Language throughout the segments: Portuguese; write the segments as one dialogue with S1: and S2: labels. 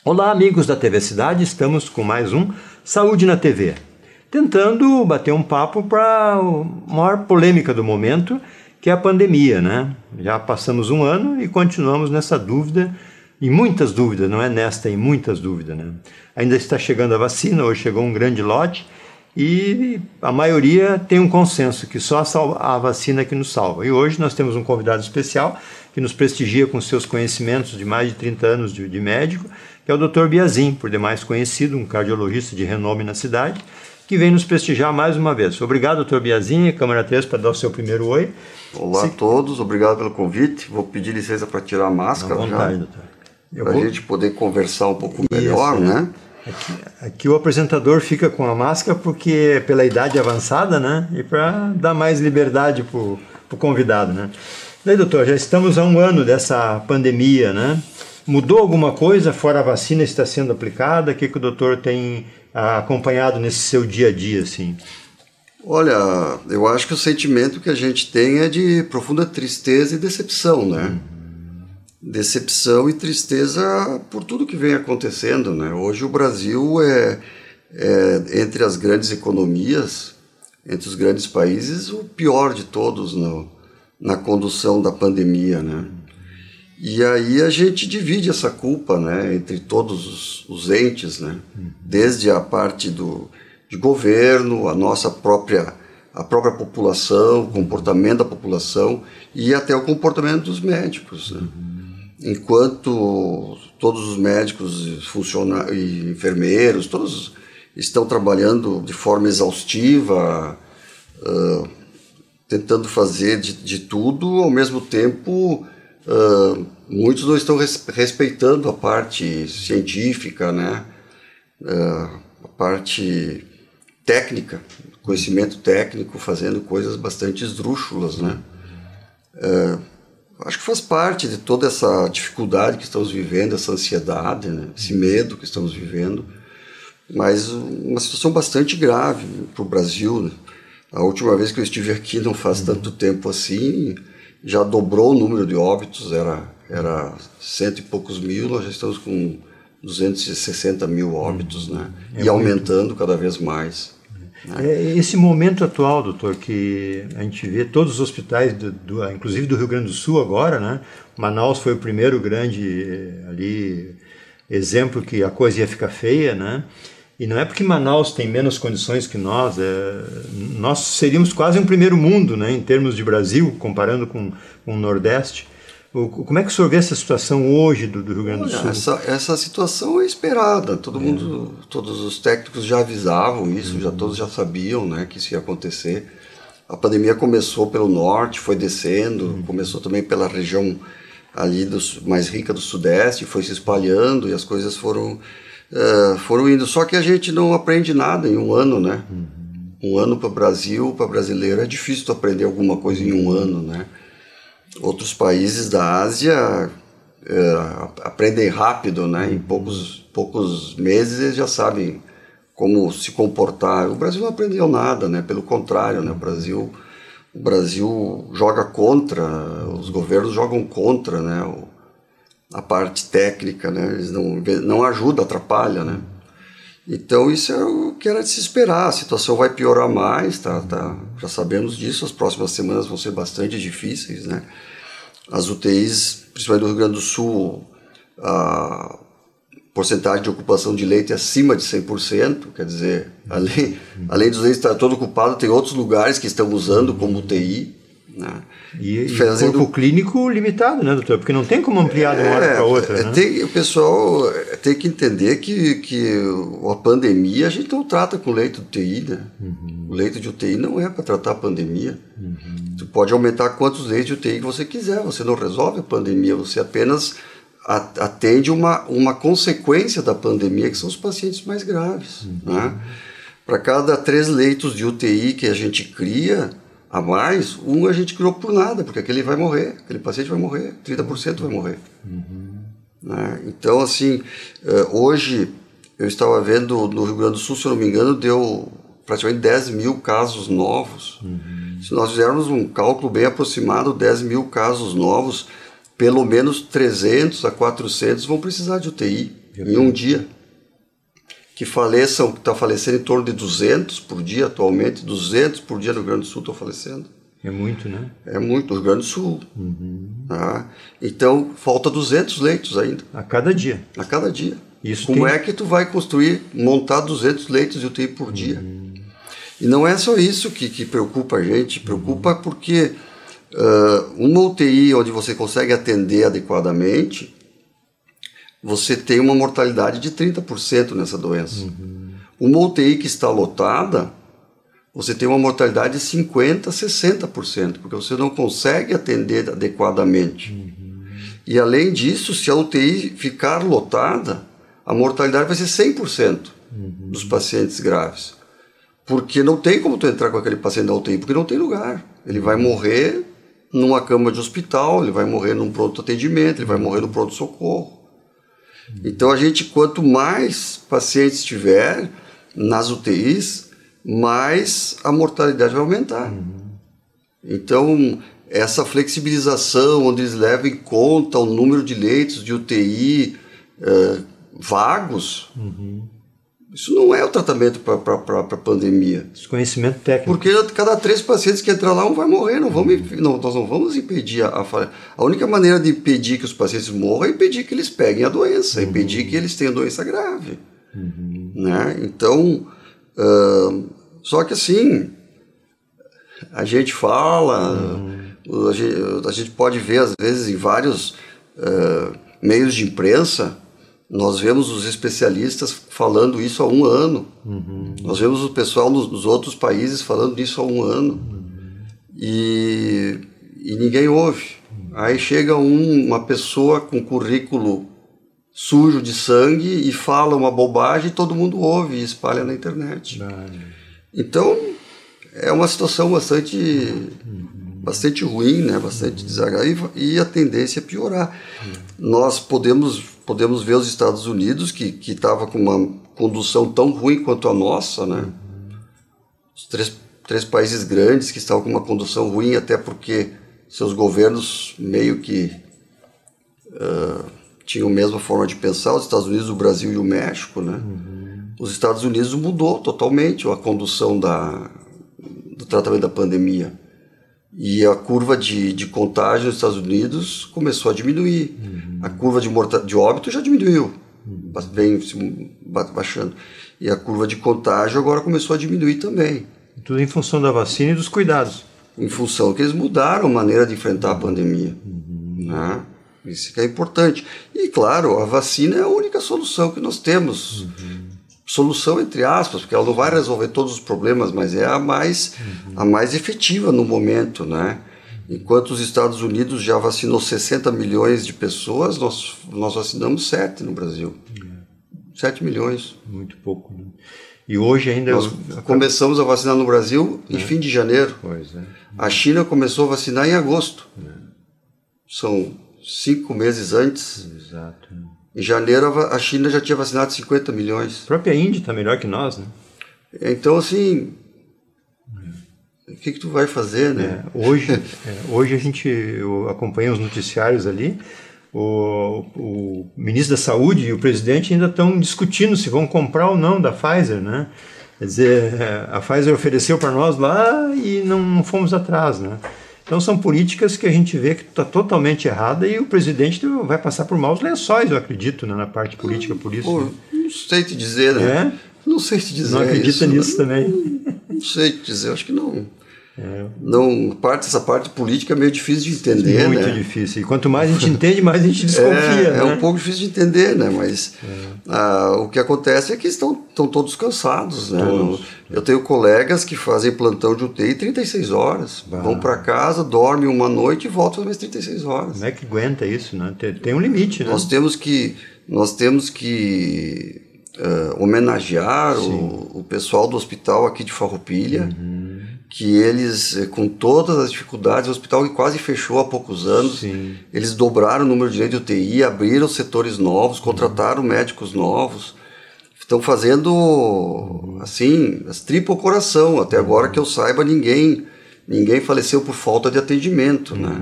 S1: Olá, amigos da TV Cidade, estamos com mais um Saúde na TV, tentando bater um papo para a maior polêmica do momento, que é a pandemia, né? Já passamos um ano e continuamos nessa dúvida, e muitas dúvidas, não é nesta, em muitas dúvidas, né? Ainda está chegando a vacina, hoje chegou um grande lote, e a maioria tem um consenso que só a vacina que nos salva. E hoje nós temos um convidado especial que nos prestigia com seus conhecimentos de mais de 30 anos de médico, que é o Dr. Biazin, por demais conhecido, um cardiologista de renome na cidade, que vem nos prestigiar mais uma vez. Obrigado, Dr. Biazin, Câmara 3, para dar o seu primeiro oi.
S2: Olá a todos, obrigado pelo convite. Vou pedir licença para tirar a máscara.
S1: À vontade, doutor.
S2: Para a gente poder conversar um pouco melhor, né?
S1: Aqui o apresentador fica com a máscara porque é pela idade avançada, né? E para dar mais liberdade para o convidado, né? Daí, doutor, já estamos há um ano dessa pandemia, né? Mudou alguma coisa, fora a vacina está sendo aplicada? O que o doutor tem acompanhado nesse seu dia a dia, assim?
S2: Olha, eu acho que o sentimento que a gente tem é de profunda tristeza e decepção, né? Decepção e tristeza por tudo que vem acontecendo, né? Hoje o Brasil é entre as grandes economias, entre os grandes países, o pior de todos na condução da pandemia, né? E aí a gente divide essa culpa, né, entre todos os entes, né? Desde a parte de governo, a própria população, o comportamento da população e até o comportamento dos médicos, né? Enquanto todos os médicos e enfermeiros, todos estão trabalhando de forma exaustiva, tentando fazer de tudo, ao mesmo tempo muitos não estão respeitando a parte científica, né? A parte técnica, conhecimento técnico, fazendo coisas bastante esdrúxulas, né? Acho que faz parte de toda essa dificuldade que estamos vivendo, essa ansiedade, né? Esse medo que estamos vivendo, mas uma situação bastante grave para o Brasil, né? A última vez que eu estive aqui não faz tanto tempo assim, já dobrou o número de óbitos, era 100 e poucos mil, nós já estamos com 260 mil óbitos, né? E aumentando cada vez mais.
S1: Esse momento atual, doutor, que a gente vê todos os hospitais, inclusive do Rio Grande do Sul agora, né? Manaus foi o primeiro grande ali exemplo que a coisa ia ficar feia, né? E não é porque Manaus tem menos condições que nós seríamos quase um primeiro mundo, né, em termos de Brasil, comparando com o Nordeste. Como é que o senhor vê essa situação hoje do Rio Grande do Sul?
S2: Essa situação é esperada, todos os técnicos já avisavam isso, todos já sabiam, né, que isso ia acontecer. A pandemia começou pelo norte, foi descendo, começou também pela região ali mais rica do Sudeste, foi se espalhando e as coisas foram indo. Só que a gente não aprende nada em um ano, né? Um ano para o Brasil, para brasileiro, é difícil tu aprender alguma coisa em um ano, né? Outros países da Ásia aprendem rápido, né? Em poucos meses eles já sabem como se comportar. O Brasil não aprendeu nada, né? Pelo contrário, né? O Brasil joga contra, os governos jogam contra, né? A parte técnica, né? Eles não ajudam, atrapalha, né? Então isso é o que era de se esperar. A situação vai piorar mais, já sabemos disso. As próximas semanas vão ser bastante difíceis, né? As UTIs, principalmente do Rio Grande do Sul, a porcentagem de ocupação de leito é acima de 100%, quer dizer, além dos leitos estar todo ocupado, tem outros lugares que estão usando como UTI, né?
S1: E corpo clínico limitado, né, doutor? Porque não tem como ampliar de uma hora para outra, né?
S2: O pessoal tem que entender que a pandemia a gente não trata com leito de UTI, né? O leito de UTI não é para tratar a pandemia. Tu pode aumentar quantos leitos de UTI que você quiser, você não resolve a pandemia, você apenas atende uma consequência da pandemia, que são os pacientes mais graves, né? Para cada 3 leitos de UTI que a gente cria a mais, a gente criou por nada, porque aquele paciente vai morrer, 30% vai morrer. Né? Então, assim, hoje eu estava vendo no Rio Grande do Sul, se eu não me engano, deu praticamente 10 mil casos novos. Se nós fizermos um cálculo bem aproximado, 10 mil casos novos, pelo menos 300 a 400 vão precisar de UTI. em um dia. Que está falecendo em torno de 200 por dia atualmente, 200 por dia no Rio Grande do Sul estão falecendo.
S1: É muito, né?
S2: É muito, no Rio Grande do Sul. Tá? Então, falta 200 leitos ainda.
S1: A cada dia.
S2: A cada dia.
S1: Isso
S2: Como é que tu vai montar 200 leitos de UTI por dia? E não é só isso que preocupa a gente, preocupa porque uma UTI onde você consegue atender adequadamente, você tem uma mortalidade de 30% nessa doença. Uma UTI que está lotada, você tem uma mortalidade de 50%, 60%, porque você não consegue atender adequadamente. E além disso, se a UTI ficar lotada, a mortalidade vai ser 100% dos pacientes graves. Porque não tem como tu entrar com aquele paciente da UTI, porque não tem lugar. Ele vai morrer numa cama de hospital, ele vai morrer num pronto atendimento, ele vai morrer no pronto-socorro. Então, a gente, quanto mais pacientes tiver nas UTIs, mais a mortalidade vai aumentar. Então, essa flexibilização, onde eles levam em conta o número de leitos de UTI vagos, isso não é o tratamento para a pandemia.
S1: Desconhecimento técnico.
S2: Porque cada 3 pacientes que entrar lá, um vai morrer. Nós não vamos impedir a única maneira de impedir que os pacientes morram é impedir que eles peguem a doença, impedir que eles tenham doença grave. Né? Então, só que assim, a gente fala, a gente pode ver às vezes em vários meios de imprensa, nós vemos os especialistas falando isso há um ano. Nós vemos o pessoal nos outros países falando disso há um ano. E ninguém ouve. Aí chega uma pessoa com currículo sujo de sangue e fala uma bobagem e todo mundo ouve e espalha na internet. Então, é uma situação bastante ruim, né? Bastante desagradável, e a tendência é piorar. Nós podemos ver os Estados Unidos, que estava com uma condução tão ruim quanto a nossa, né? Os três países grandes que estavam com uma condução ruim, até porque seus governos meio que tinham a mesma forma de pensar, os Estados Unidos, o Brasil e o México, né? Os Estados Unidos mudou totalmente a condução do tratamento da pandemia. E a curva de contágio nos Estados Unidos começou a diminuir. A curva de óbito já diminuiu, vem baixando. E a curva de contágio agora começou a diminuir também.
S1: Tudo em função da vacina e dos cuidados.
S2: Em função que eles mudaram a maneira de enfrentar a pandemia. Né? Isso que é importante. E, claro, a vacina é a única solução que nós temos. Solução entre aspas, porque ela não vai resolver todos os problemas, mas é a mais efetiva no momento, né? Enquanto os Estados Unidos já vacinou 60 milhões de pessoas, nós vacinamos 7 no Brasil. 7 milhões.
S1: Muito pouco, né? E hoje ainda...
S2: Nós começamos a vacinar no Brasil em fim de janeiro.
S1: Pois é.
S2: A China começou a vacinar em agosto. São 5 meses antes.
S1: Exato.
S2: Em janeiro, a China já tinha vacinado 50 milhões.
S1: A própria Índia está melhor que nós, né?
S2: Então, assim, o que tu vai fazer, né?
S1: Hoje eu acompanho os noticiários ali, o ministro da Saúde e o presidente ainda estão discutindo se vão comprar ou não da Pfizer, né? Quer dizer, a Pfizer ofereceu para nós lá e não fomos atrás, né? Então são políticas que a gente vê que está totalmente errada e o presidente vai passar por maus lençóis, eu acredito, né, na parte política, por isso.
S2: Pô, não sei te dizer, né? Não sei te dizer.
S1: Não acredita nisso também?
S2: Não sei te dizer, acho que não. Essa parte política é meio difícil de entender,
S1: muito difícil. E quanto mais a gente entende, mais a gente desconfia.
S2: É um pouco difícil de entender, né? Mas o que acontece é que estão todos cansados, né? Eu tenho colegas que fazem plantão de UTI 36 horas. Vão para casa, dormem uma noite e voltam mais 36 horas.
S1: Como é que aguenta isso, né? Tem um limite, né?
S2: Nós temos que homenagear o pessoal do hospital aqui de Farroupilha, que eles, com todas as dificuldades, o hospital que quase fechou há poucos anos, eles dobraram o número de leitos de UTI, abriram setores novos, contrataram médicos novos, estão fazendo, assim, as tripas ao coração. Até agora que eu saiba, ninguém faleceu por falta de atendimento, né?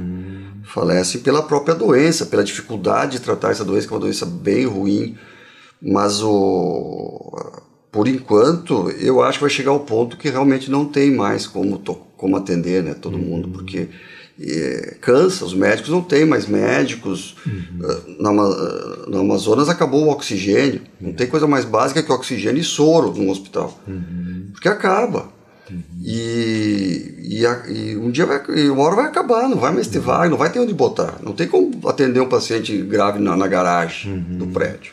S2: Falece pela própria doença, pela dificuldade de tratar essa doença, que é uma doença bem ruim. Mas por enquanto, eu acho que vai chegar ao ponto que realmente não tem mais como atender, né, todo mundo, porque cansa, os médicos não tem mais médicos. No Amazonas acabou o oxigênio, não tem coisa mais básica que oxigênio e soro no hospital, porque acaba. E um dia uma hora vai acabar, não vai mais ter vaga, não vai ter onde botar, não tem como atender um paciente grave na garagem do prédio.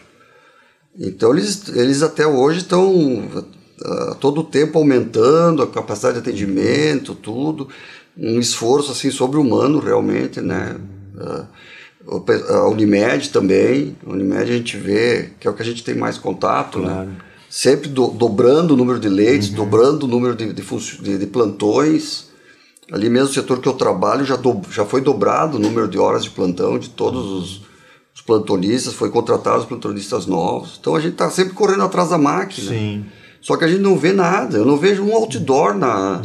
S2: Então eles até hoje estão todo o tempo aumentando a capacidade de atendimento, tudo, um esforço assim sobre-humano realmente, né? A Unimed também, a Unimed a gente vê que é o que a gente tem mais contato, claro, né? Sempre dobrando o número de leitos, dobrando o número de plantões. Ali mesmo no setor que eu trabalho já foi dobrado o número de horas de plantão de todos os plantonistas, foi contratado os plantonistas novos. Então a gente está sempre correndo atrás da máquina.
S1: Sim.
S2: Só que a gente não vê nada. Eu não vejo um outdoor na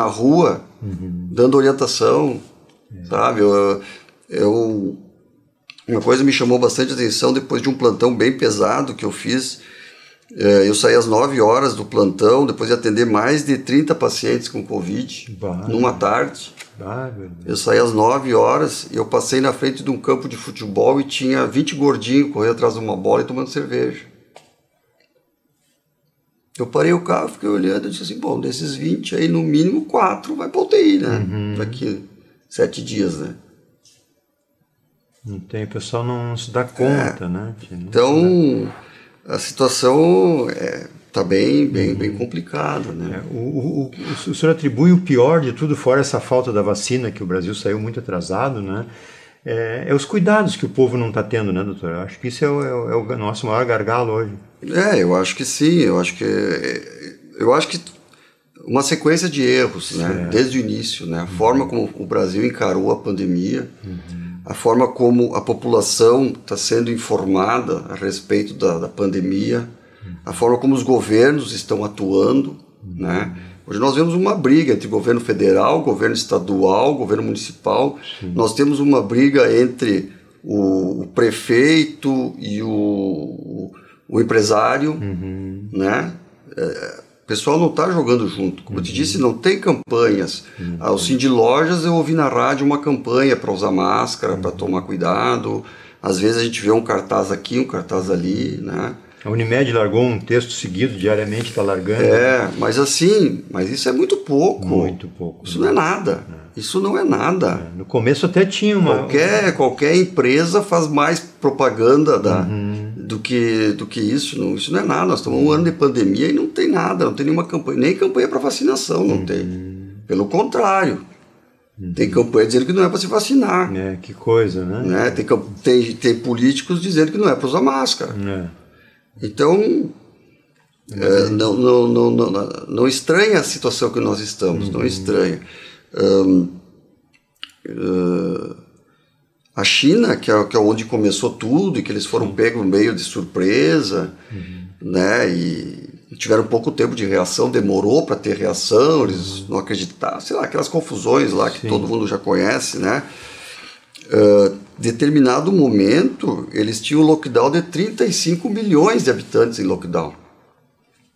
S2: rua dando orientação, sabe? Uma coisa me chamou bastante atenção depois de um plantão bem pesado que eu fiz. Eu saí às 9 horas do plantão, depois de atender mais de 30 pacientes com Covid, numa tarde. Eu saí às 9 horas e eu passei na frente de um campo de futebol e tinha 20 gordinhos correndo atrás de uma bola e tomando cerveja. Eu parei o carro, fiquei olhando e disse assim, bom, desses 20 aí, no mínimo 4 vai para UTI, né? Daqui 7 dias, né?
S1: Não tem, o pessoal não se dá conta, né?
S2: Então, a situação está bem complicada, né?
S1: O senhor atribui o pior de tudo, fora essa falta da vacina, que o Brasil saiu muito atrasado, né? Os cuidados que o povo não está tendo, né, doutor? Eu acho que isso é o nosso maior gargalo hoje.
S2: Eu acho que sim, eu acho que uma sequência de erros, né? Desde o início, né? A forma como o Brasil encarou a pandemia, a forma como a população está sendo informada a respeito da pandemia, a forma como os governos estão atuando, né? Hoje nós vemos uma briga entre governo federal, governo estadual, governo municipal. Nós temos uma briga entre o prefeito e o empresário, né? O pessoal não está jogando junto. Como eu te disse, não tem campanhas. Ao Cindy Lojas eu ouvi na rádio uma campanha para usar máscara, para tomar cuidado. Às vezes a gente vê um cartaz aqui, um cartaz ali, né?
S1: A Unimed largou um texto seguido, diariamente está largando.
S2: Mas isso é muito pouco. Muito pouco. Isso não é nada. Isso não é nada.
S1: No começo até tinha uma...
S2: Qualquer empresa faz mais propaganda do que isso. Isso não é nada. Nós estamos um ano de pandemia e não tem nada, não tem nenhuma campanha, nem campanha para vacinação não tem. Pelo contrário. Tem campanha dizendo que não é para se vacinar.
S1: Que coisa, né?
S2: Tem políticos dizendo que não é para usar máscara. Então, não estranha a situação que nós estamos, não estranha. A China, que é onde começou tudo, e que eles foram pegos meio de surpresa, né, e tiveram pouco tempo de reação, demorou para ter reação, eles não acreditaram, sei lá, aquelas confusões lá que todo mundo já conhece, né? Determinado momento, eles tinham um lockdown de 35 milhões de habitantes em lockdown.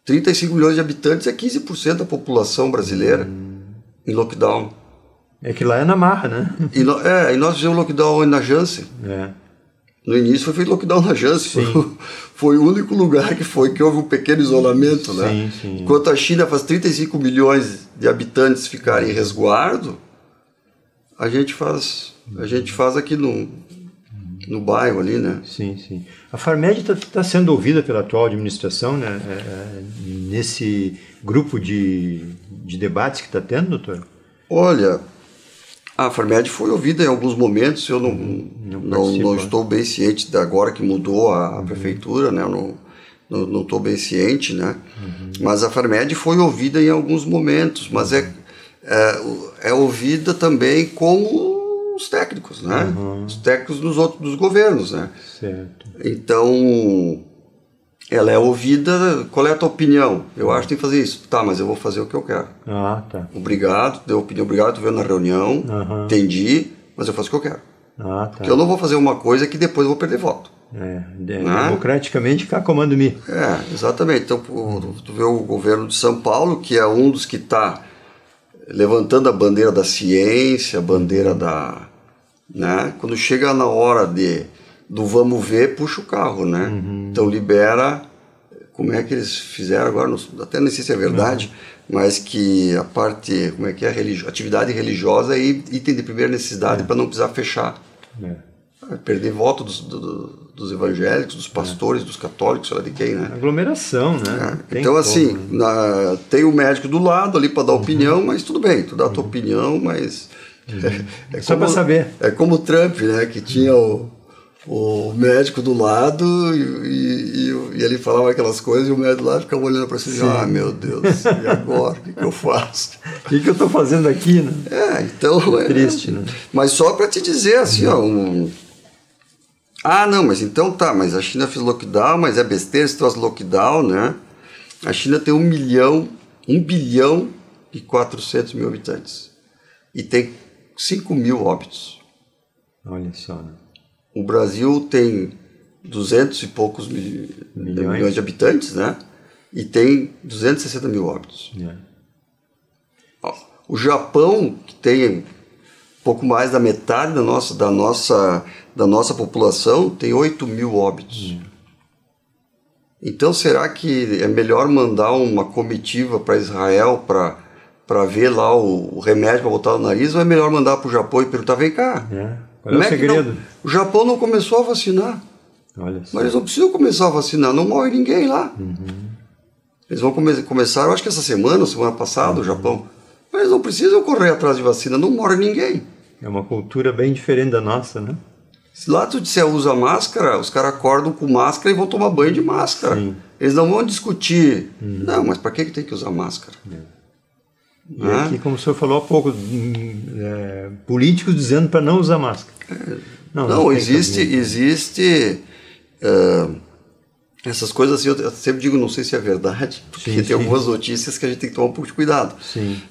S2: 35 milhões de habitantes é 15% da população brasileira em lockdown.
S1: É que lá é na marra, né?
S2: E nós fizemos lockdown na Janssen. No início foi feito lockdown na Janssen. Foi o único lugar que houve um pequeno isolamento, né? Enquanto a China faz 35 milhões de habitantes ficarem em resguardo, a gente faz aqui no bairro ali, né?
S1: Sim. A Farmed está sendo ouvida pela atual administração, né? Nesse grupo de debates que está tendo, doutor?
S2: Olha, a Farmed foi ouvida em alguns momentos, eu não estou bem ciente de agora que mudou a prefeitura, né? Não estou bem ciente, né? Mas a Farmed foi ouvida em alguns momentos, mas é ouvida também como os técnicos, né? Os técnicos dos governos, né?
S1: Certo.
S2: Então, ela é ouvida. Qual é a tua opinião? Eu acho que tem que fazer isso. Tá, mas eu vou fazer o que eu quero.
S1: Tá.
S2: Obrigado, deu opinião, obrigado, tu veio na reunião, entendi, mas eu faço o que eu quero.
S1: Ah, tá.
S2: Porque eu não vou fazer uma coisa que depois eu vou perder voto.
S1: Democraticamente cá comando-me.
S2: Exatamente. Então, tu vê o governo de São Paulo, que é um dos que está levantando a bandeira da ciência, a bandeira da... Né? Quando chega na hora do vamos ver, puxa o carro, né? Então libera... Como é que eles fizeram agora? Até não sei se é verdade, mas que a parte... Como é que é? Atividade religiosa é item de primeira necessidade para não precisar fechar. Perder voto dos evangélicos, dos pastores, dos católicos, sei lá de quem, né?
S1: Aglomeração, né?
S2: Então, assim, tem o médico do lado ali para dar opinião, mas tudo bem, tu dá a tua opinião, mas...
S1: Só para saber.
S2: É como o Trump, né? Que tinha o médico do lado e ele falava aquelas coisas e o médico do lado ficava olhando para si e meu Deus, e agora? O que eu faço?
S1: O que eu estou fazendo aqui, né?
S2: Então...
S1: Triste, né?
S2: Mas só para te dizer, assim, não, mas então tá, mas a China fez lockdown, mas é besteira esse troço lockdown, né? A China tem 1 bilhão e 400 mil habitantes. E tem 5 mil óbitos.
S1: Olha só, né?
S2: O Brasil tem 200 e poucos milhões de habitantes, né? E tem 260 mil óbitos. O Japão, que tem pouco mais da metade da nossa população, tem 8 mil óbitos. Então, será que é melhor mandar uma comitiva para Israel para ver lá o remédio para botar no nariz, ou é melhor mandar para o Japão e perguntar, vem cá,
S1: qual é o segredo?
S2: O Japão não começou a vacinar.
S1: Olha só.
S2: Mas eles não precisam começar a vacinar, não morre ninguém lá. Eles vão começar, eu acho que essa semana passada, o Japão. Mas eles não precisam correr atrás de vacina, não morre ninguém.
S1: É uma cultura bem diferente da nossa, né?
S2: Se lá tu disser usa máscara, os caras acordam com máscara e vão tomar banho de máscara. Eles não vão discutir. Não, mas para que tem que usar máscara?
S1: E aqui, como o senhor falou há pouco, políticos dizendo para não usar máscara.
S2: Não existe essas coisas assim, eu sempre digo, não sei se é verdade, porque tem algumas notícias que a gente tem que tomar um pouco de cuidado.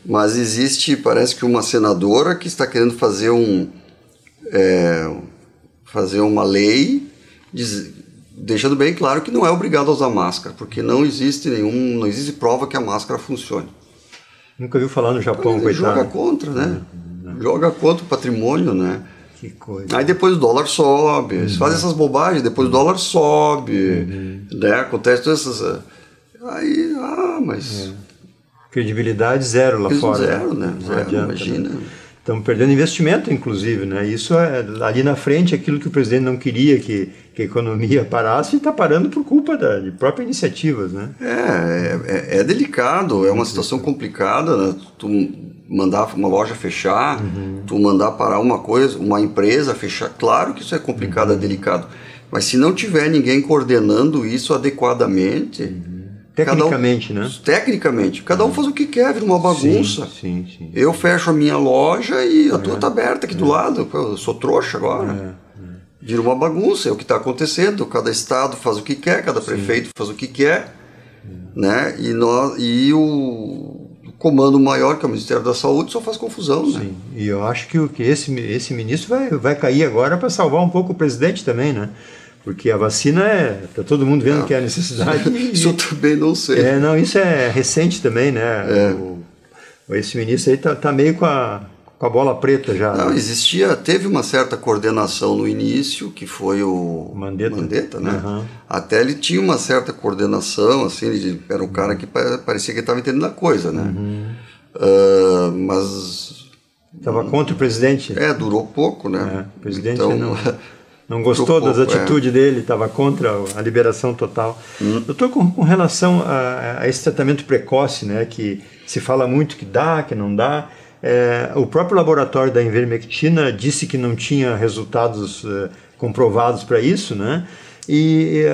S2: Mas existe, parece que uma senadora que está querendo fazer uma lei deixando bem claro que não é obrigado a usar máscara, porque não existe prova que a máscara funcione.
S1: Nunca viu falar no Japão,
S2: coitado. Joga contra, né? Joga contra o patrimônio, né?
S1: Que coisa.
S2: Aí depois o dólar sobe, eles fazem essas bobagens, depois o dólar sobe, né? Acontece todas essas... Aí, mas...
S1: Credibilidade zero lá fora.
S2: Zero, né? Zero, imagina.
S1: Né? Estamos perdendo investimento, inclusive, né? Isso ali na frente, aquilo que o presidente não queria que a economia parasse, está parando por culpa de próprias iniciativas, né?
S2: É delicado, é uma situação complicada, né? Tu mandar uma loja fechar, tu mandar parar uma empresa fechar, claro que isso é complicado, é delicado, mas se não tiver ninguém coordenando isso adequadamente...
S1: Tecnicamente, né?
S2: Tecnicamente. Cada um faz o que quer, vira uma bagunça.
S1: Sim.
S2: Eu fecho a minha loja e a tua tá aberta aqui do lado. Eu sou trouxa agora. Vira uma bagunça, é o que está acontecendo. Cada estado faz o que quer, cada prefeito faz o que quer. Né? E o comando maior, que é o Ministério da Saúde, só faz confusão. Né?
S1: Sim, e eu acho que esse ministro vai cair agora para salvar um pouco o presidente também, né? Porque a vacina está todo mundo vendo que é a necessidade.
S2: Isso eu também não sei.
S1: Isso é recente também, né? Esse ministro aí tá meio com a bola preta já.
S2: Não, teve uma certa coordenação no início, que foi o Mandetta, né? Até ele tinha uma certa coordenação, assim, ele era um cara que parecia que estava entendendo a coisa, né? Mas...
S1: Estava contra o presidente?
S2: Durou pouco, né?
S1: O presidente não gostou das atitudes dele, estava contra a liberação total. Doutor, com relação a esse tratamento precoce, né, que se fala muito que dá, que não dá, o próprio laboratório da Ivermectina disse que não tinha resultados comprovados para isso, né, e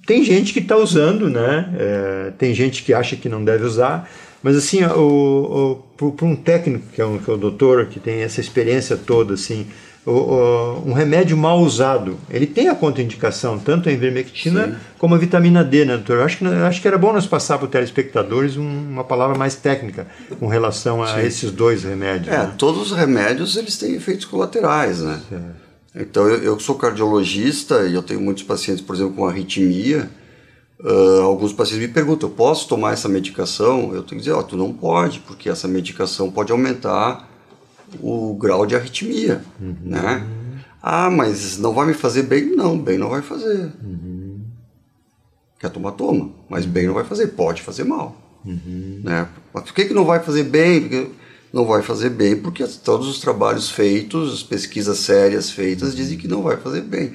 S1: tem gente que está usando, né, tem gente que acha que não deve usar, mas assim, para um técnico, que é o doutor, que tem essa experiência toda, assim, um remédio mal usado, ele tem a contraindicação, tanto a ivermectina como a vitamina D, né, doutor? Eu acho que era bom nós passar para os telespectadores uma palavra mais técnica com relação a esses dois remédios. Né?
S2: Todos os remédios eles têm efeitos colaterais, né? Então, eu sou cardiologista e eu tenho muitos pacientes, por exemplo, com arritmia. Alguns pacientes me perguntam, eu posso tomar essa medicação? Eu tenho que dizer, tu não pode, porque essa medicação pode aumentar o grau de arritmia, né? Mas não vai me fazer bem? Não, bem não vai fazer. Quer tomar, toma, mas bem não vai fazer, pode fazer mal. Né? Mas por que não vai fazer bem? Porque não vai fazer bem porque todos os trabalhos feitos, as pesquisas sérias feitas dizem que não vai fazer bem.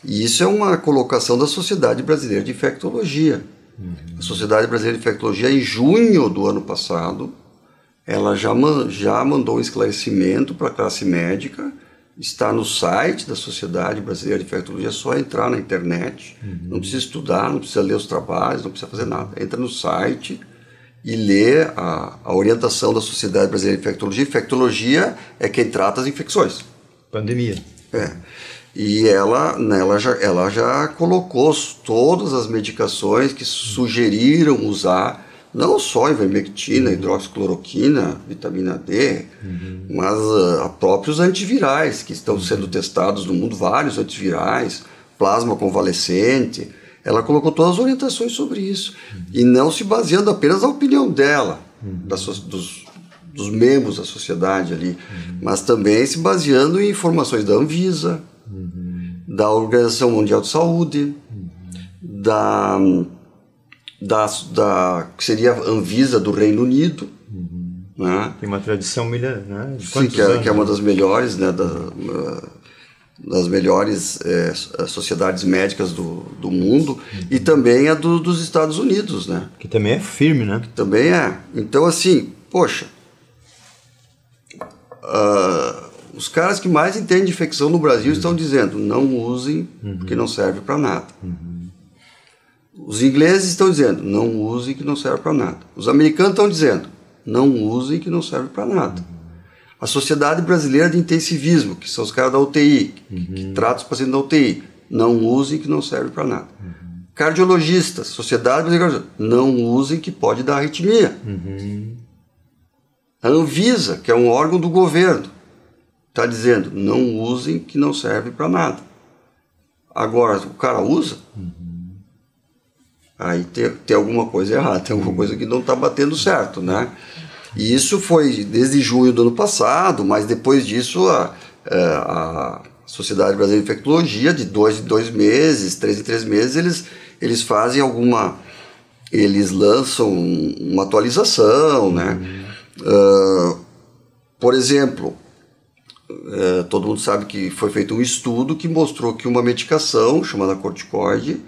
S2: E isso é uma colocação da Sociedade Brasileira de Infectologia. A Sociedade Brasileira de Infectologia, em junho do ano passado, ela já mandou um esclarecimento para a classe médica, está no site da Sociedade Brasileira de Infectologia, é só entrar na internet, não precisa estudar, não precisa ler os trabalhos, não precisa fazer nada. Entra no site e lê a orientação da Sociedade Brasileira de Infectologia. Infectologia é quem trata as infecções.
S1: Pandemia.
S2: E ela já colocou todas as medicações que sugeriram usar, não só ivermectina, hidroxicloroquina, vitamina D, mas próprios antivirais que estão sendo testados no mundo, vários antivirais, plasma convalescente. Ela colocou todas as orientações sobre isso, e não se baseando apenas na opinião dela, dos membros da sociedade ali, mas também se baseando em informações da Anvisa, da Organização Mundial de Saúde, que seria a Anvisa do Reino Unido. Né?
S1: Tem uma tradição milhar, né?
S2: Sim, que é uma das melhores, né, das melhores sociedades médicas do mundo, e também a dos Estados Unidos, né?
S1: Que também é firme, né?
S2: Também é. Então, assim, poxa, os caras que mais entendem de infecção no Brasil estão dizendo, não usem, porque não serve para nada. Os ingleses estão dizendo, não usem, que não serve para nada. Os americanos estão dizendo, não usem, que não serve para nada. A Sociedade Brasileira de Intensivismo, que são os caras da UTI, que tratam os pacientes da UTI, não usem, que não serve para nada. Cardiologistas, Sociedade Brasileira, não usem, que pode dar arritmia. A Anvisa, que é um órgão do governo, está dizendo, não usem, que não serve para nada. Agora, o cara usa, aí tem alguma coisa errada, tem alguma coisa que não está batendo certo, né? E isso foi desde junho do ano passado, mas depois disso a Sociedade Brasileira de Infectologia, de 2 em 2 meses, 3 em 3 meses, eles fazem eles lançam uma atualização, né? Por exemplo, todo mundo sabe que foi feito um estudo que mostrou que uma medicação chamada corticoide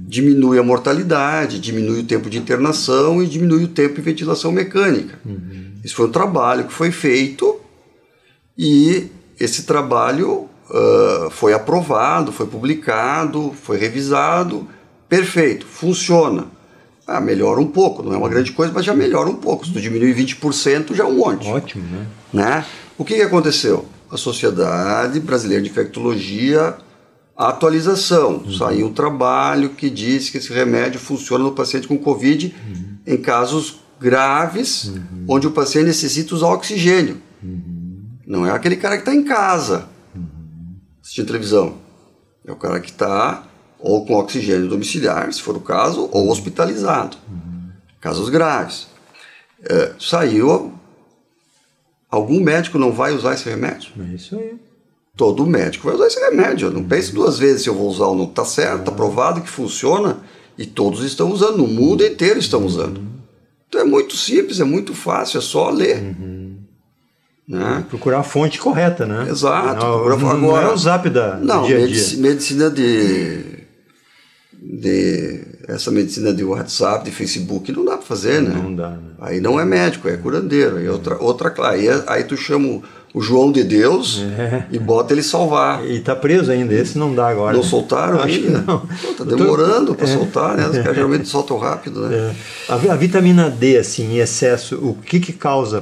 S2: diminui a mortalidade, diminui o tempo de internação e diminui o tempo de ventilação mecânica. Isso foi um trabalho que foi feito, e esse trabalho foi aprovado, foi publicado, foi revisado, perfeito, funciona. Melhora um pouco, não é uma grande coisa, mas já melhora um pouco. Se tu diminui 20%, já é um monte.
S1: Ótimo, né?
S2: O que aconteceu? A Sociedade Brasileira de Infectologia, atualização. Saiu um trabalho que diz que esse remédio funciona no paciente com Covid em casos graves, onde o paciente necessita usar oxigênio. Não é aquele cara que está em casa assistindo televisão. É o cara que está ou com oxigênio domiciliar, se for o caso, ou hospitalizado. Casos graves. Saiu. Algum médico não vai usar esse remédio?
S1: É isso aí.
S2: Todo médico vai usar esse remédio. Não pense 2 vezes se eu vou usar ou não. Está certo, está provado que funciona, e todos estão usando, no mundo inteiro estão usando. Então é muito simples, é muito fácil, é só ler. Né?
S1: Procurar a fonte correta, né?
S2: Exato.
S1: Não é o zap do dia a dia.
S2: Medicina essa medicina de WhatsApp, de Facebook, não dá para fazer, né?
S1: Não dá, né?
S2: Aí não é médico, é curandeiro. Aí aí tu chama o João de Deus e bota ele salvar.
S1: E tá preso ainda, esse não dá agora.
S2: Não soltaram ainda? Não. Pô, tá demorando para soltar, né? Os caras geralmente soltam rápido, né?
S1: A vitamina D, assim, em excesso, o que causa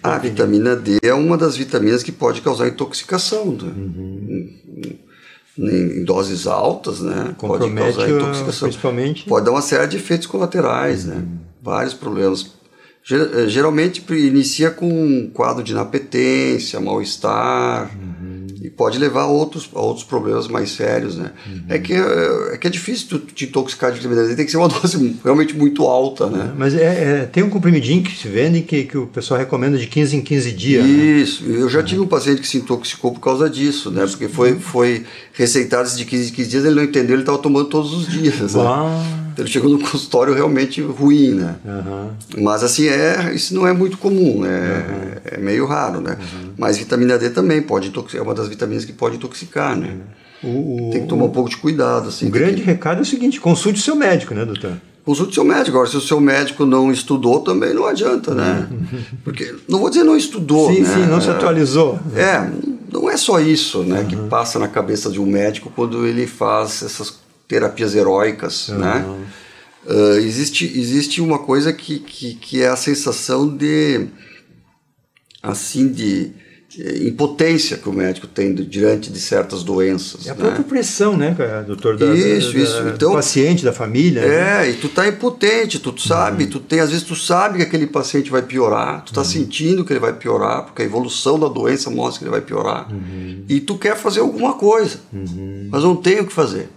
S2: a vitamina D é uma das vitaminas que pode causar intoxicação, né? Em doses altas, né? Pode causar intoxicação.
S1: Principalmente.
S2: Pode dar uma série de efeitos colaterais, né? Vários problemas. Geralmente inicia com um quadro de inapetência, mal-estar, e pode levar a outros problemas mais sérios, né? É que é difícil tu te intoxicar de vitamina D, tem que ser uma dose realmente muito alta, né?
S1: Mas tem um comprimidinho que se vende que o pessoal recomenda de 15 em 15 dias.
S2: Isso, né? Eu já tive um paciente que se intoxicou por causa disso, né? Porque foi receitado de 15 em 15 dias, ele não entendeu, ele estava tomando todos os dias, né? Então ele chegou no consultório realmente ruim, né? Mas assim, isso não é muito comum, né? É meio raro, né? Mas vitamina D também pode intoxicar, é uma das vitaminas que pode intoxicar, né? Tem que tomar um pouco de cuidado, assim.
S1: O grande recado é o seguinte: consulte o seu médico, né, doutor?
S2: Consulte o seu médico. Agora, se o seu médico não estudou, também não adianta, né? Porque, não vou dizer não estudou,
S1: sim,
S2: né?
S1: Sim, não se atualizou.
S2: Não é só isso, né, que passa na cabeça de um médico quando ele faz essas terapias heróicas, né? Existe uma coisa que é a sensação de impotência que o médico tem diante de certas doenças.
S1: É a própria pressão, né, doutor?
S2: Isso. Então,
S1: do paciente, da família.
S2: E tu tá impotente, tu sabe, às vezes tu sabe que aquele paciente vai piorar, tu tá sentindo que ele vai piorar, porque a evolução da doença mostra que ele vai piorar, e tu quer fazer alguma coisa, mas não tem o que fazer.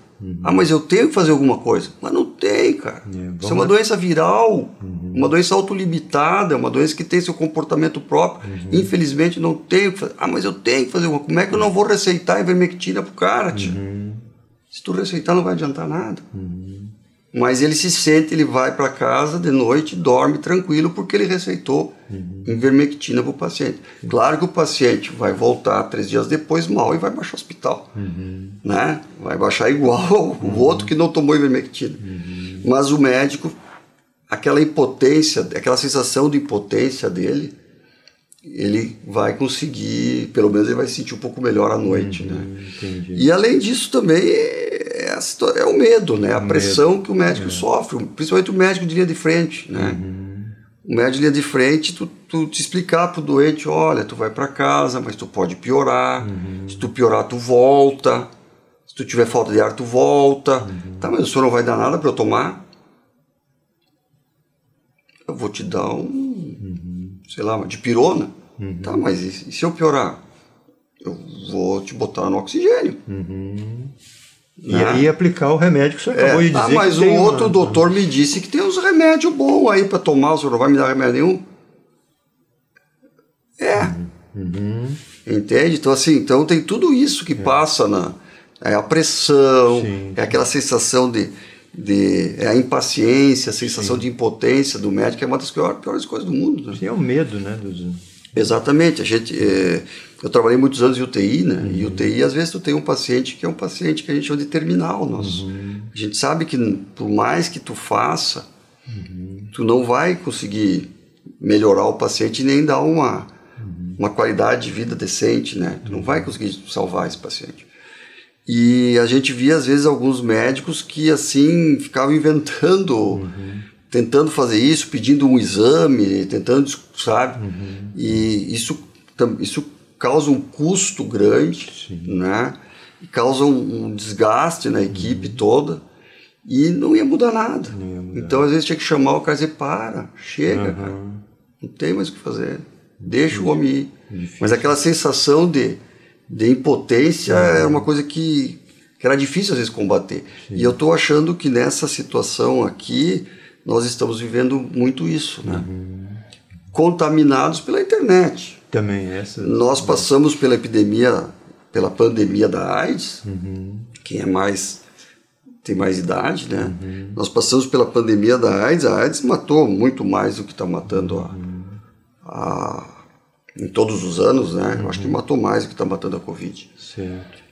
S2: Mas eu tenho que fazer alguma coisa. Mas não tem, cara. Isso é uma doença viral, uma doença autolimitada, uma doença que tem seu comportamento próprio. Infelizmente não tenho que fazer. Mas eu tenho que fazer alguma coisa. Como é que eu não vou receitar ivermectina pro cara, tio? Se tu receitar não vai adiantar nada. Mas ele se sente, ele vai para casa de noite, dorme tranquilo porque ele receitou ivermectina para o paciente. Claro que o paciente vai voltar 3 dias depois mal e vai baixar o hospital, né? Vai baixar igual o outro que não tomou ivermectina. Mas o médico, aquela impotência, aquela sensação de impotência dele, ele vai conseguir, pelo menos ele vai se sentir um pouco melhor à noite, né?
S1: Entendi.
S2: E além disso também é o medo, né? A pressão que o médico sofre, principalmente o médico de linha de frente, né? O médico de linha de frente, tu te explicar pro doente, olha, tu vai para casa, mas tu pode piorar, se tu piorar tu volta, se tu tiver falta de ar tu volta, tá, mas o senhor não vai dar nada para eu tomar? Eu vou te dar sei lá, de pirona, tá, mas e se eu piorar? Eu vou te botar no oxigênio.
S1: E aí aplicar o remédio que o senhor acabou de dizer.
S2: Mas o outro doutor me disse que tem uns remédios bons aí para tomar, o senhor não vai me dar remédio nenhum? Entende? Então assim, então tem tudo isso que passa a pressão, aquela sensação de a impaciência, a sensação de impotência do médico, é uma das piores coisas do mundo, né?
S1: É o medo, né?
S2: Exatamente. Eu trabalhei muitos anos em UTI, né? E UTI, às vezes, tu tem um paciente que é um paciente que a gente chama de terminal. A gente sabe que, por mais que tu faça, tu não vai conseguir melhorar o paciente nem dar uma qualidade de vida decente, né? Tu não vai conseguir salvar esse paciente. E a gente via, às vezes, alguns médicos que, assim, ficavam inventando, tentando fazer isso, pedindo um exame, tentando, sabe? E isso causa um custo grande, né? E causa um desgaste na equipe toda e não ia mudar nada. Então, às vezes, tinha que chamar o cara e dizer, chega, cara, não tem mais o que fazer, deixa o homem ir. Mas aquela sensação de impotência era uma coisa que era difícil, às vezes, combater. E eu estou achando que nessa situação aqui, nós estamos vivendo muito isso, né? Contaminados pela internet.
S1: Também
S2: Nós passamos pela pandemia da AIDS, quem tem mais idade, né? Nós passamos pela pandemia da AIDS, a AIDS matou muito mais do que está matando em todos os anos, né? Eu acho que matou mais do que está matando a Covid.
S1: Certo.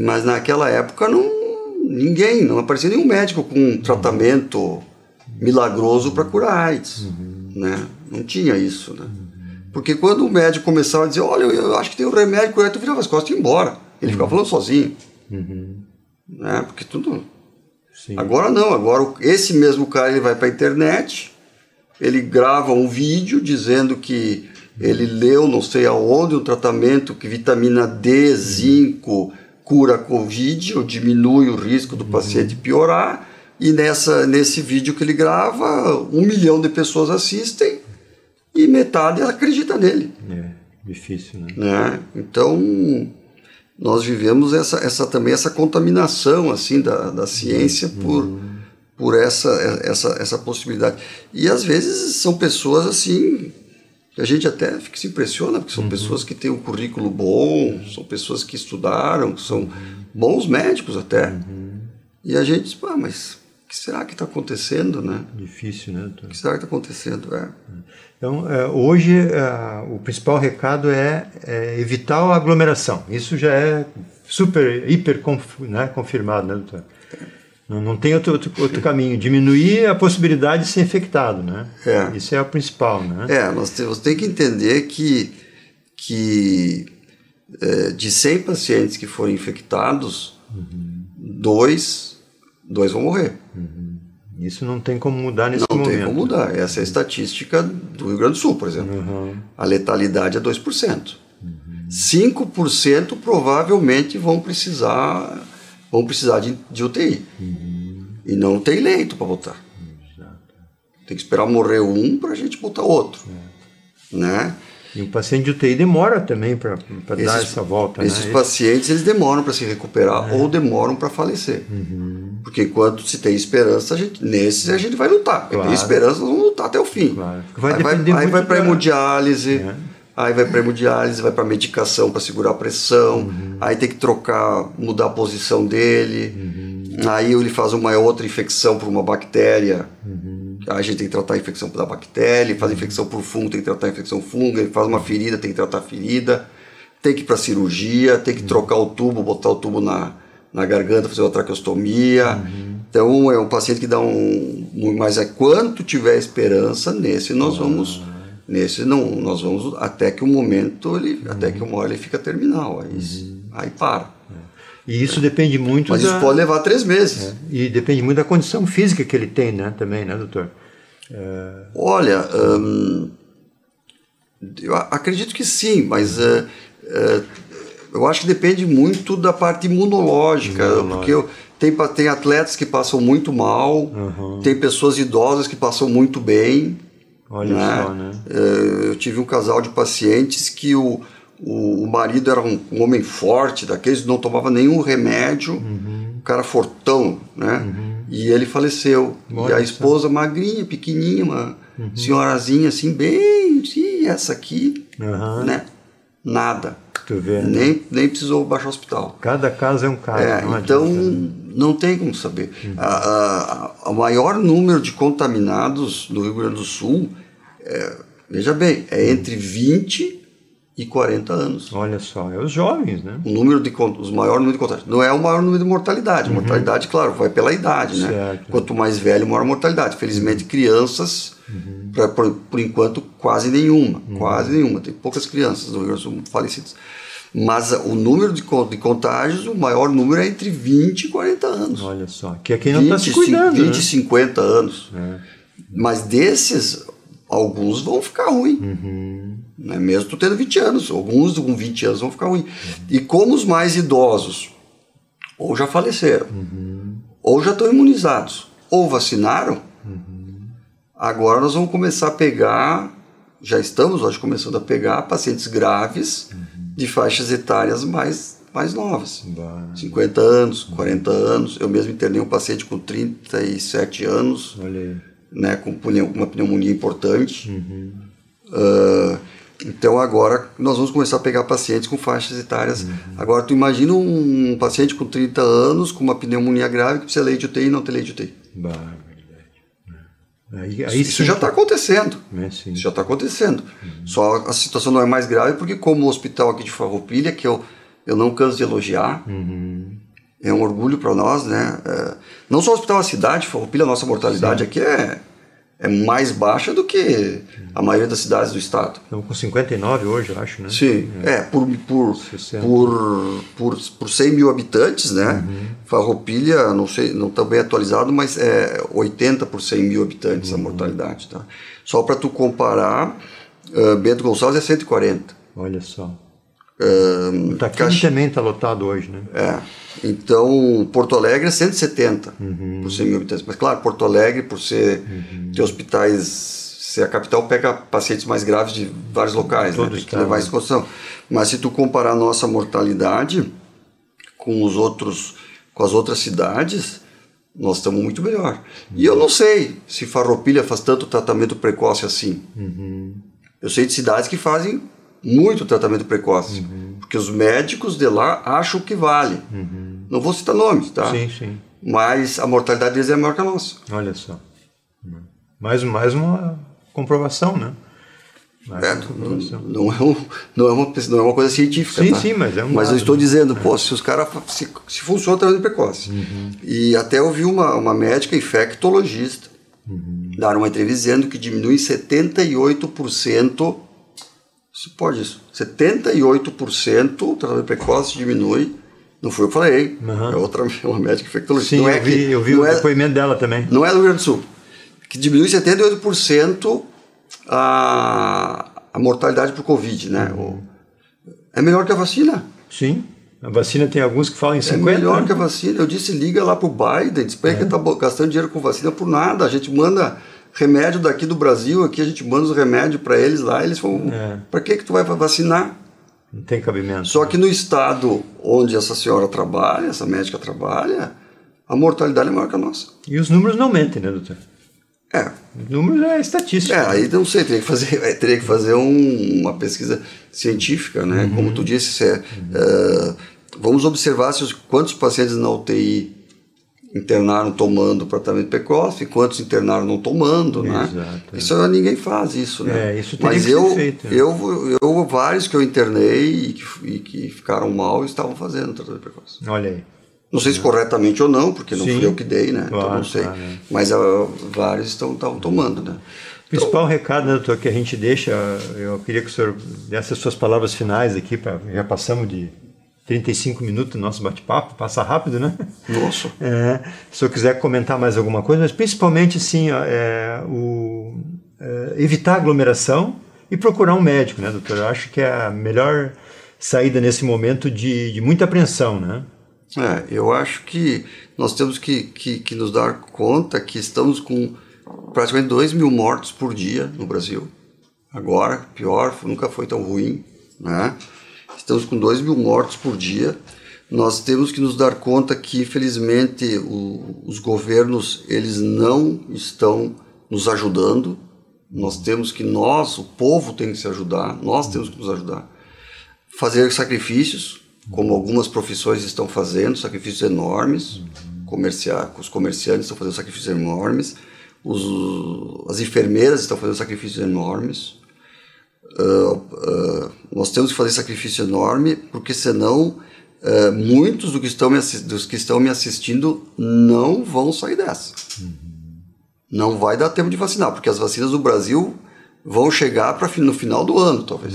S2: Mas naquela época não aparecia nenhum médico com um tratamento milagroso para curar AIDS, né? Não tinha isso, né? Porque quando o médico começava a dizer, olha, eu acho que tem um remédio, tu virava as costas e ia embora. Ele ficava falando sozinho. Né? Porque tudo...
S1: Sim.
S2: Agora não, agora esse mesmo cara ele vai para a internet, ele grava um vídeo dizendo que ele leu não sei aonde um tratamento que vitamina D, zinco, cura a Covid ou diminui o risco do paciente piorar, e nesse vídeo que ele grava, 1 milhão de pessoas assistem e metade acredita nele.
S1: É difícil,
S2: né? Então, nós vivemos também essa contaminação assim, da ciência por essa possibilidade. E às vezes são pessoas assim... A gente até se impressiona, porque são pessoas que têm um currículo bom, são pessoas que estudaram, são bons médicos até. E a gente diz, mas o que será que está acontecendo, né?
S1: Difícil, né, doutor?
S2: O que será que está acontecendo?
S1: Então, hoje, o principal recado é evitar a aglomeração. Isso já é hiper confirmado, né, doutor? Não tem outro caminho. Diminuir a possibilidade de ser infectado, né? Isso é o principal, né?
S2: Você tem que entender que de 100 pacientes que forem infectados, dois vão morrer.
S1: Isso não tem como mudar nesse momento.
S2: Não tem como mudar. Essa é a estatística do Rio Grande do Sul, por exemplo. A letalidade é 2%. 5% provavelmente vão precisar de UTI. E não tem leito para botar. Tem que esperar morrer um para a gente botar outro. Né?
S1: E o paciente de UTI demora também para dar essa volta.
S2: Esses pacientes eles demoram para se recuperar ou demoram para falecer. Porque enquanto se tem esperança, nesses a gente vai lutar. Claro. Tem esperança, nós vamos lutar até o fim.
S1: Claro.
S2: Aí vai para hemodiálise. Aí vai para hemodiálise, vai para medicação para segurar a pressão, aí tem que mudar a posição dele, aí ele faz uma outra infecção por uma bactéria, aí a gente tem que tratar a infecção da bactéria, ele faz infecção por fungo, tem que tratar a infecção fungo, ele faz uma ferida, tem que tratar a ferida, tem que ir para cirurgia, tem que trocar o tubo, botar o tubo na garganta, fazer uma traqueostomia. Então é um paciente que dá mas quanto tiver esperança, nesse nós vamos até que até que uma hora ele fica terminal, aí para.
S1: E isso depende muito
S2: Mas isso pode levar 3 meses.
S1: E depende muito da condição física que ele tem, né, também, né, doutor?
S2: Olha, eu acredito que sim, mas eu acho que depende muito da parte imunológica. Porque tem atletas que passam muito mal, tem pessoas idosas que passam muito bem.
S1: Olha só, né?
S2: Eu tive um casal de pacientes que o marido era um homem forte, daqueles que não tomava nenhum remédio, um cara fortão, né? E ele faleceu. E a esposa magrinha, pequenininha, uma senhorazinha assim, bem, sim, essa aqui, né? Nada.
S1: Tu vê,
S2: nem precisou baixar o hospital.
S1: Cada caso é um caso.
S2: Então, não tem como saber. O maior número de contaminados no Rio Grande do Sul, veja bem, é entre 20 e 40 anos.
S1: Olha só, é os jovens, né?
S2: Os maior número de contágios. Não é o maior número de mortalidade. Mortalidade, claro, vai pela idade, né?
S1: Certo.
S2: Quanto mais velho, maior mortalidade. Felizmente, crianças, por enquanto, quase nenhuma. Quase nenhuma. Tem poucas crianças no Rio Grande do Sul falecidas. Mas o número de contágios, o maior número é entre 20 e 40 anos.
S1: Olha só, que aqui não está se cuidando.
S2: 20 e 50 anos. Mas desses, alguns vão ficar ruins. Né? Mesmo tu tendo 20 anos. Alguns com 20 anos vão ficar ruins. E como os mais idosos ou já faleceram, ou já estão imunizados, ou vacinaram, agora nós vamos começar a pegar, já estamos hoje começando a pegar pacientes graves de faixas etárias mais novas. 50 anos, 40 anos. Eu mesmo internei um paciente com 37 anos, né, com uma pneumonia importante. Então agora nós vamos começar a pegar pacientes com faixas etárias. Agora tu imagina um paciente com 30 anos com uma pneumonia grave que precisa de leite de UTI e não ter leite de UTI. Isso já está acontecendo. Isso já está acontecendo. Só a situação não é mais grave porque, como o hospital aqui de Farroupilha, que eu não canso de elogiar, é um orgulho para nós, né? Não só o hospital, a cidade, Farroupilha, a nossa mortalidade aqui é mais baixa do que a maioria das cidades do estado.
S1: Estamos com 59 hoje, eu acho, né?
S2: Sim, por 100 mil habitantes, né? Farroupilha, não sei, não está bem atualizado, mas é 80 por 100 mil habitantes a mortalidade, tá? Só para tu comparar, Bento Gonçalves é 140.
S1: Olha só. O Itaquim também está lotado hoje, né?
S2: Então, Porto Alegre é 170 por 100 mil habitantes. Mas, claro, Porto Alegre, por ter hospitais, ser a capital, pega pacientes mais graves de vários locais, né? Tem que levar isso em consideração. Mas se tu comparar a nossa mortalidade com as outras cidades, nós estamos muito melhor. E eu não sei se Farroupilha faz tanto tratamento precoce assim. Eu sei de cidades que fazem muito tratamento precoce, porque os médicos de lá acham que vale. Não vou citar nomes, tá?
S1: Sim.
S2: Mas a mortalidade deles é maior que a nossa.
S1: Olha só. Mais uma comprovação, né?
S2: Não é uma coisa científica, tá?
S1: Sim, mas é um
S2: Mas
S1: dado,
S2: eu estou dizendo, se os caras... Se funciona o tratamento precoce. E até eu vi uma médica infectologista dar uma entrevista dizendo que diminui 78%. Você pode isso. 78% o tratamento precoce diminui. Não foi eu que falei. É uma médica infectologista.
S1: Sim, eu vi o depoimento dela também.
S2: Não é do Rio Grande do Sul. Que diminui 78% a mortalidade por Covid, né? É melhor que a vacina.
S1: Sim. A vacina tem alguns que falam em 50%.
S2: É melhor que a vacina. Eu disse, liga lá pro Biden, diz para ele que está gastando dinheiro com vacina por nada. A gente manda remédio daqui do Brasil, aqui a gente manda os remédios para eles lá, eles falam, para que tu vai vacinar?
S1: Não tem cabimento.
S2: Só que no estado onde essa senhora trabalha, essa médica trabalha, a mortalidade é maior que a nossa.
S1: E os números não mentem, né, doutor? Os números é estatística.
S2: Aí não sei, teria que fazer uma pesquisa científica, né? Como tu disse, vamos observar quantos pacientes na UTI internaram tomando tratamento precoce, quantos internaram não tomando, né?
S1: Exato.
S2: Isso ninguém faz isso, né?
S1: Isso teria que ser feito.
S2: Eu vários que eu internei e que ficaram mal estavam fazendo tratamento precoce.
S1: Olha aí.
S2: Não sei se corretamente ou não, porque não fui eu que dei, né?
S1: Claro,
S2: então não sei. Mas vários estavam tomando, né?
S1: O principal recado, né, doutor, que a gente deixa, eu queria que o senhor desse as suas palavras finais aqui, já passamos de 35 minutos do nosso bate-papo, passa rápido, né?
S2: Nossa.
S1: Se o senhor quiser comentar mais alguma coisa, mas principalmente assim, evitar aglomeração e procurar um médico, né, doutor? Eu acho que é a melhor saída nesse momento de muita apreensão, né?
S2: Eu acho que nós temos que nos dar conta que estamos com praticamente 2 mil mortos por dia no Brasil. Agora, pior, nunca foi tão ruim, né? Estamos com 2 mil mortos por dia. Nós temos que nos dar conta que, infelizmente, os governos eles não estão nos ajudando. Nós temos que, o povo tem que se ajudar, nós temos que nos ajudar. Fazer sacrifícios, como algumas profissões estão fazendo, sacrifícios enormes. Os comerciantes estão fazendo sacrifícios enormes. As enfermeiras estão fazendo sacrifícios enormes. Nós temos que fazer sacrifício enorme, porque senão muitos dos que estão me assistindo não vão sair dessa. Não vai dar tempo de vacinar, porque as vacinas do Brasil vão chegar no final do ano, talvez.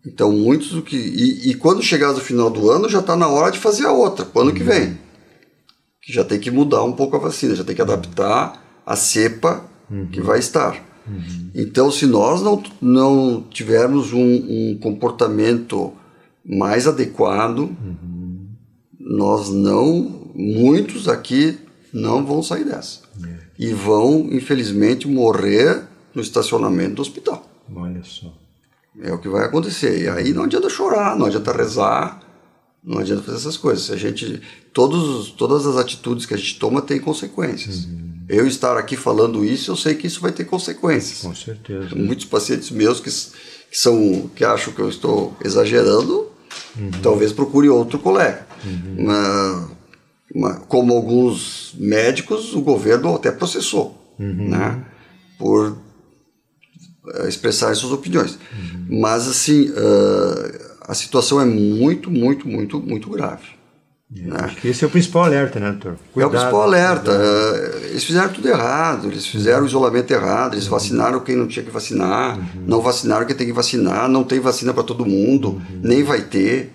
S2: Então, muitos do que... E quando chegar no final do ano, já está na hora de fazer a outra, para o ano que vem. Que já tem que mudar um pouco a vacina, já tem que adaptar a cepa que vai estar. Então, se nós não tivermos um comportamento mais adequado, muitos aqui não vão sair dessa. E vão, infelizmente, morrer no estacionamento do hospital.
S1: Olha só.
S2: É o que vai acontecer. E aí não adianta chorar, não adianta rezar, não adianta fazer essas coisas. Todas as atitudes que a gente toma têm consequências. Eu estar aqui falando isso, eu sei que isso vai ter consequências.
S1: Com certeza.
S2: Muitos pacientes meus que acham que eu estou exagerando, talvez procure outro colega. Como alguns médicos, o governo até processou, né, por expressar suas opiniões. Mas, assim, a situação é muito, muito, muito, muito grave. Né?
S1: Acho que esse é o principal alerta, né, doutor?
S2: É o principal alerta. Eles fizeram tudo errado, eles fizeram o isolamento errado, eles vacinaram quem não tinha que vacinar, não vacinaram quem tem que vacinar, não tem vacina para todo mundo, nem vai ter.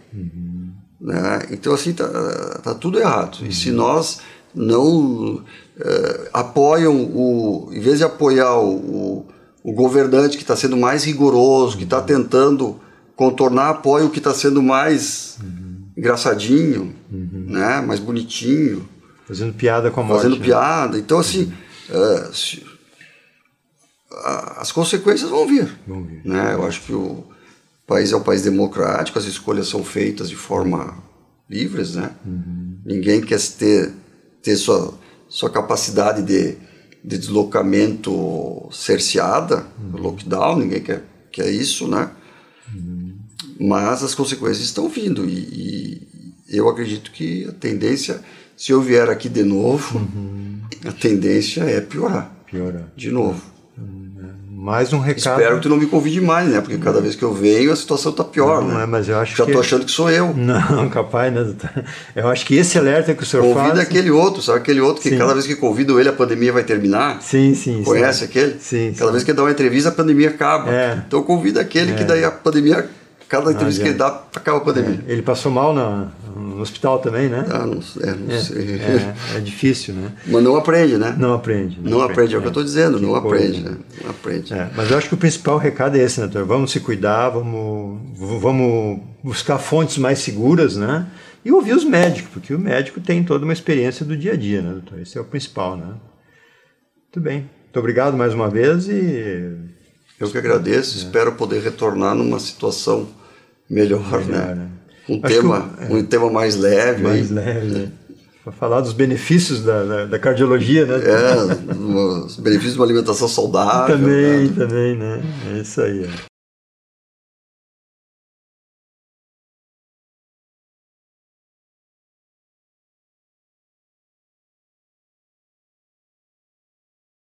S2: Né? Então, assim, tá tudo errado. E se nós não apoiam, em vez de apoiar o governante que está sendo mais rigoroso, que está tentando contornar, apoia o que está sendo mais engraçadinho, né? Mais bonitinho.
S1: Fazendo piada com a morte.
S2: Fazendo piada. Então, assim, as consequências vão vir. Né? Eu acho que o país é um país democrático, as escolhas são feitas de forma livres, né? Ninguém quer ter sua capacidade de deslocamento cerceada, lockdown, ninguém quer isso, né? Mas as consequências estão vindo e eu acredito que a tendência, se eu vier aqui de novo, a tendência é piorar. De novo.
S1: Mais um recado.
S2: Espero que tu não me convide mais, né? Porque cada vez que eu venho a situação tá pior, né?
S1: Mas eu acho
S2: já tô achando que sou eu.
S1: Não, capaz, né? Eu acho que esse alerta que o senhor faz...
S2: Convida aquele outro, sabe? Aquele outro que cada vez que convido ele a pandemia vai terminar.
S1: Sim.
S2: Conhece aquele?
S1: Sim.
S2: Cada vez que ele dá uma entrevista a pandemia acaba. Então convida aquele que daí a pandemia... Cada entrevista que ele dá, acaba a pandemia.
S1: Ele passou mal no hospital também, né?
S2: Não sei.
S1: É difícil, né?
S2: Mas não aprende, né?
S1: Não aprende.
S2: Não aprende, é o que eu estou dizendo, não aprende, né? Não aprende.
S1: Mas eu acho que o principal recado é esse, né, doutor? Vamos se cuidar, vamos buscar fontes mais seguras, né? E ouvir os médicos, porque o médico tem toda uma experiência do dia a dia, né, doutor? Esse é o principal, né? Muito bem. Muito obrigado mais uma vez e...
S2: Eu que agradeço, espero poder retornar numa situação melhor, né? Um tema mais leve.
S1: Né? Para falar dos benefícios da cardiologia, né?
S2: Os benefícios de uma alimentação saudável.
S1: Também, né? É isso aí.